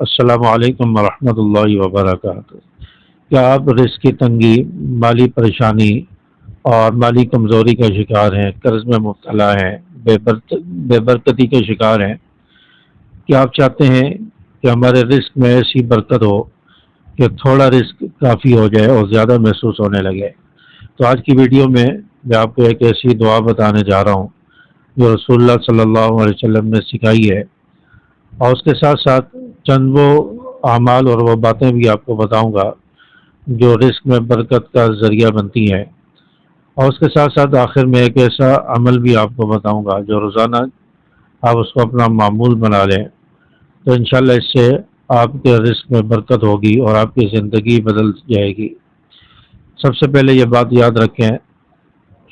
السلام علیکم ورحمۃ اللہ وبرکاتہ۔ کیا آپ رزق کی تنگی، مالی پریشانی اور مالی کمزوری کا شکار ہیں، قرض میں مبتلا ہیں، بے برکتی کے شکار ہیں؟ کیا آپ چاہتے ہیں کہ ہمارے رزق میں ایسی برکت ہو کہ تھوڑا رزق کافی ہو جائے اور زیادہ محسوس ہونے لگے؟ تو آج کی ویڈیو میں آپ کو ایک ایسی دعا بتانے جا رہا ہوں جو رسول اللہ صلی اللہ علیہ وسلم نے سکھائی ہے، اور اس کے ساتھ ساتھ چند وہ اعمال اور وہ باتیں بھی آپ کو بتاؤں گا جو رزق میں برکت کا ذریعہ بنتی ہیں، اور اس کے ساتھ ساتھ آخر میں ایک ایسا عمل بھی آپ کو بتاؤں گا جو روزانہ آپ اس کو اپنا معمول بنا لیں تو انشاءاللہ اس سے آپ کے رزق میں برکت ہوگی اور آپ کی زندگی بدل جائے گی۔ سب سے پہلے یہ بات یاد رکھیں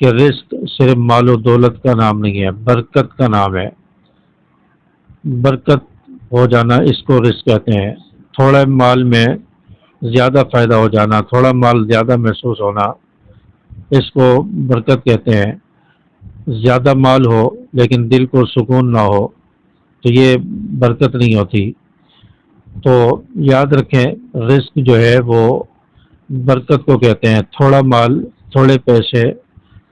کہ رزق صرف مال و دولت کا نام نہیں ہے، برکت کا نام ہے۔ برکت ہو جانا اس کو رزق کہتے ہیں۔ تھوڑا مال میں زیادہ فائدہ ہو جانا، تھوڑا مال زیادہ محسوس ہونا، اس کو برکت کہتے ہیں۔ زیادہ مال ہو لیکن دل کو سکون نہ ہو تو یہ برکت نہیں ہوتی۔ تو یاد رکھیں رزق جو ہے وہ برکت کو کہتے ہیں۔ تھوڑا مال، تھوڑے پیسے،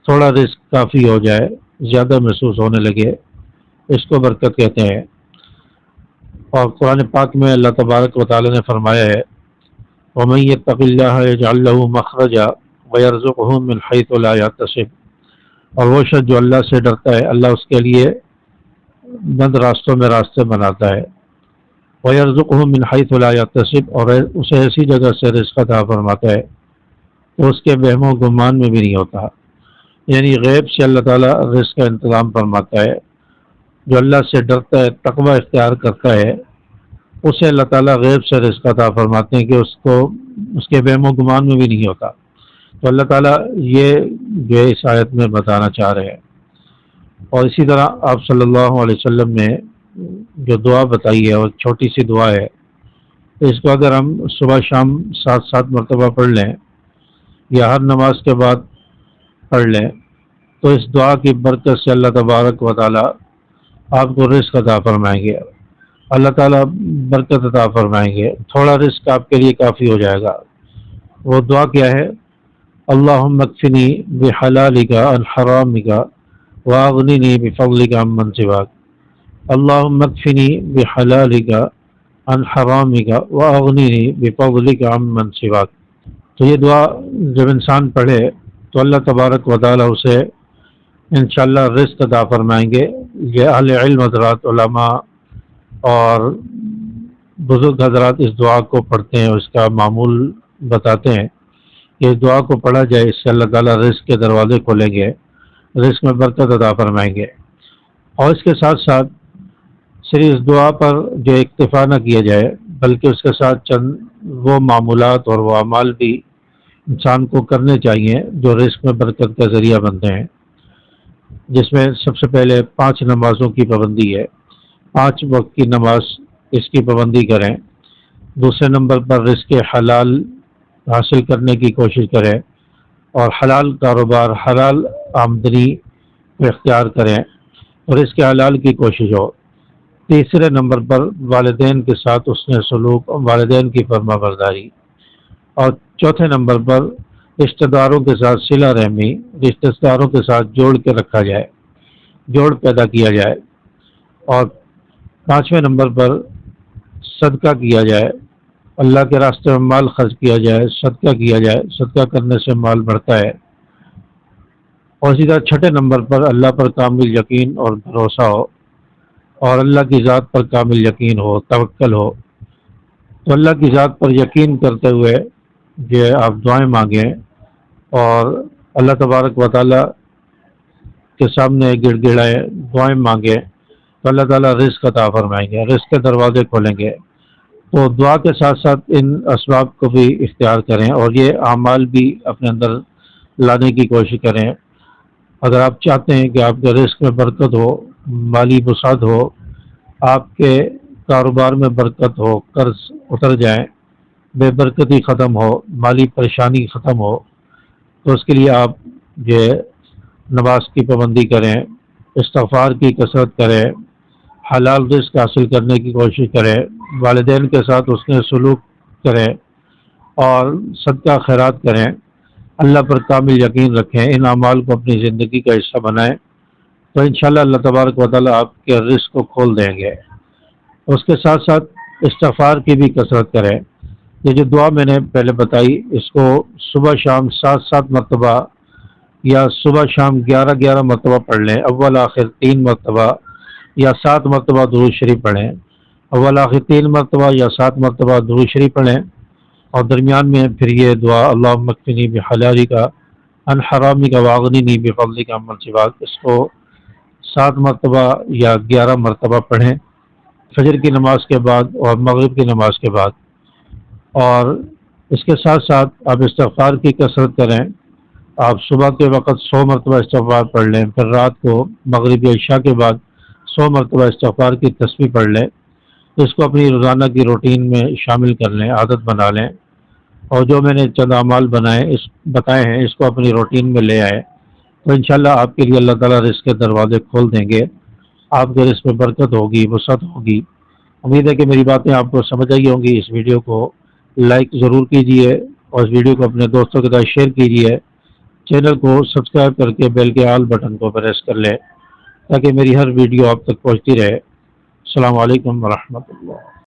تھوڑا رزق کافی ہو جائے، زیادہ محسوس ہونے لگے، اس کو برکت کہتے ہیں۔ اور قرآن پاک میں اللہ تبارک و تعالی نے فرمایا ہے وَمَن يَتَّقِ اللَّهَ يَجْعَل لَّهُ مَخْرَجًا وَيَرْزُقْهُ مِنْ حَيْثُ لَا يَحْتَسِبُ، اور وہ شخص جو اللہ سے ڈرتا ہے اللہ اس کے لیے بند راستوں میں راستے بناتا ہے۔ وَيَرْزُقْهُ مِنْ حَيْثُ لَا يَحْتَسِبُ، اور اسے ایسی جگہ سے رزق عطا فرماتا ہے تو اس کے وہم و گمان میں بھی نہیں ہوتا۔ یعنی غیب سے اللہ تعالیٰ رزق کا انتظام فرماتا ہے۔ جو اللہ سے ڈرتا ہے، تقوی اختیار کرتا ہے، اسے اللہ تعالیٰ غیب سے رزق عطا فرماتے ہیں کہ اس کے وہم و گمان میں بھی نہیں ہوتا۔ تو اللہ تعالیٰ یہ جو ہے اس آیت میں بتانا چاہ رہے ہیں۔ اور اسی طرح آپ صلی اللہ علیہ وسلم نے جو دعا بتائی ہے اور چھوٹی سی دعا ہے، اس کو اگر ہم صبح شام 7 مرتبہ پڑھ لیں یا ہر نماز کے بعد پڑھ لیں تو اس دعا کی برکت سے اللہ تبارک و تعالیٰ آپ کو رزق عطا فرمائیں گے، اللہ تعالیٰ برکت عطا فرمائیں گے، تھوڑا رزق آپ کے لیے کافی ہو جائے گا۔ وہ دعا کیا ہے؟ اللہم اکفنی بحلالک عن حرامک واغننی بفضلک عمن سواک، اللہم اکفنی بحلالک عن حرامک واغننی بفضلک عمن سواک۔ تو یہ دعا جب انسان پڑھے تو اللہ تبارک و تعالیٰ اسے انشاءاللہ رزق عطا فرمائیں گے۔ یہ اہل علم حضرات، علماء اور بزرگ حضرات اس دعا کو پڑھتے ہیں اور اس کا معمول بتاتے ہیں کہ اس دعا کو پڑھا جائے، اس سے اللہ تعالیٰ رزق کے دروازے کھولیں گے، رزق میں برکت عطا فرمائیں گے۔ اور اس کے ساتھ ساتھ صرف اس دعا پر جو اکتفا نہ کیا جائے بلکہ اس کے ساتھ چند وہ معمولات اور وہ اعمال بھی انسان کو کرنے چاہیے جو رزق میں برکت کا ذریعہ بنتے ہیں، جس میں سب سے پہلے 5 نمازوں کی پابندی ہے۔ 5 وقت کی نماز اس کی پابندی کریں۔ دوسرے نمبر پر رزق حلال حاصل کرنے کی کوشش کریں اور حلال کاروبار، حلال آمدنی کو اختیار کریں اور اس کے حلال کی کوشش ہو۔ تیسرے نمبر پر والدین کے ساتھ حسن سلوک، والدین کی فرما برداری، اور چوتھے نمبر پر رشتہ داروں کے ساتھ صلہ رحمی، رشتہ داروں کے ساتھ جوڑ کے رکھا جائے، جوڑ پیدا کیا جائے، اور 5ویں نمبر پر صدقہ کیا جائے، اللہ کے راستے میں مال خرچ کیا جائے، صدقہ کیا جائے، صدقہ کرنے سے مال بڑھتا ہے۔ اور اسی طرح 6 نمبر پر اللہ پر کامل یقین اور بھروسہ ہو اور اللہ کی ذات پر کامل یقین ہو، توکل ہو۔ تو اللہ کی ذات پر یقین کرتے ہوئے یہ آپ دعائیں مانگیں اور اللہ تبارک و تعالیٰ کے سامنے گڑ گڑائیں دعائیں مانگیں تو اللہ تعالیٰ رزق عطا فرمائیں گے، رزق کے دروازے کھولیں گے۔ تو دعا کے ساتھ ساتھ ان اسباب کو بھی اختیار کریں اور یہ اعمال بھی اپنے اندر لانے کی کوشش کریں۔ اگر آپ چاہتے ہیں کہ آپ کے رزق میں برکت ہو، مالی وسعت ہو، آپ کے کاروبار میں برکت ہو، قرض اتر جائیں، بے برکتی ختم ہو، مالی پریشانی ختم ہو، تو اس کے لیے آپ یہ نماز کی پابندی کریں، استغفار کی کثرت کریں، حلال رزق حاصل کرنے کی کوشش کریں، والدین کے ساتھ اس نے سلوک کریں اور صدقہ خیرات کریں، اللہ پر کامل یقین رکھیں، ان اعمال کو اپنی زندگی کا حصہ بنائیں، تو انشاءاللہ اللہ تبارک و تعالیٰ آپ کے رزق کو کھول دیں گے۔ اس کے ساتھ ساتھ استغفار کی بھی کثرت کریں۔ یہ جو دعا میں نے پہلے بتائی، اس کو صبح شام 7 مرتبہ یا صبح شام 11 مرتبہ پڑھ لیں، اول آخر 3 مرتبہ یا 7 مرتبہ درود شریف پڑھیں، اول آخر 3 مرتبہ یا 7 مرتبہ درود شریف پڑھیں، اور درمیان میں پھر یہ دعا اللہم اکفنی بحلالی کا عن حرامی کا واغننی بفضلی کا عمل سواک، اس کو 7 مرتبہ یا 11 مرتبہ پڑھیں فجر کی نماز کے بعد اور مغرب کی نماز کے بعد۔ اور اس کے ساتھ ساتھ آپ استغفار کی کثرت کریں، آپ صبح کے وقت 100 مرتبہ استغفار پڑھ لیں، پھر رات کو مغرب یا عشاء کے بعد 100 مرتبہ استغفار کی تسبیح پڑھ لیں، اس کو اپنی روزانہ کی روٹین میں شامل کر لیں، عادت بنا لیں، اور جو میں نے چند اعمال بتائے ہیں اس کو اپنی روٹین میں لے آئیں، تو انشاءاللہ آپ کے لیے اللہ تعالیٰ رزق کے دروازے کھول دیں گے، آپ کے رزق میں برکت ہوگی، وسعت ہوگی۔ امید ہے کہ میری باتیں آپ کو سمجھ آئی ہوں گی۔ اس ویڈیو کو لائک ضرور کیجئے اور اس ویڈیو کو اپنے دوستوں کے ساتھ شیئر کیجئے، چینل کو سبسکرائب کر کے بیل کے آل بٹن کو پریس کر لیں تاکہ میری ہر ویڈیو آپ تک پہنچتی رہے۔ السلام علیکم ورحمۃ اللہ۔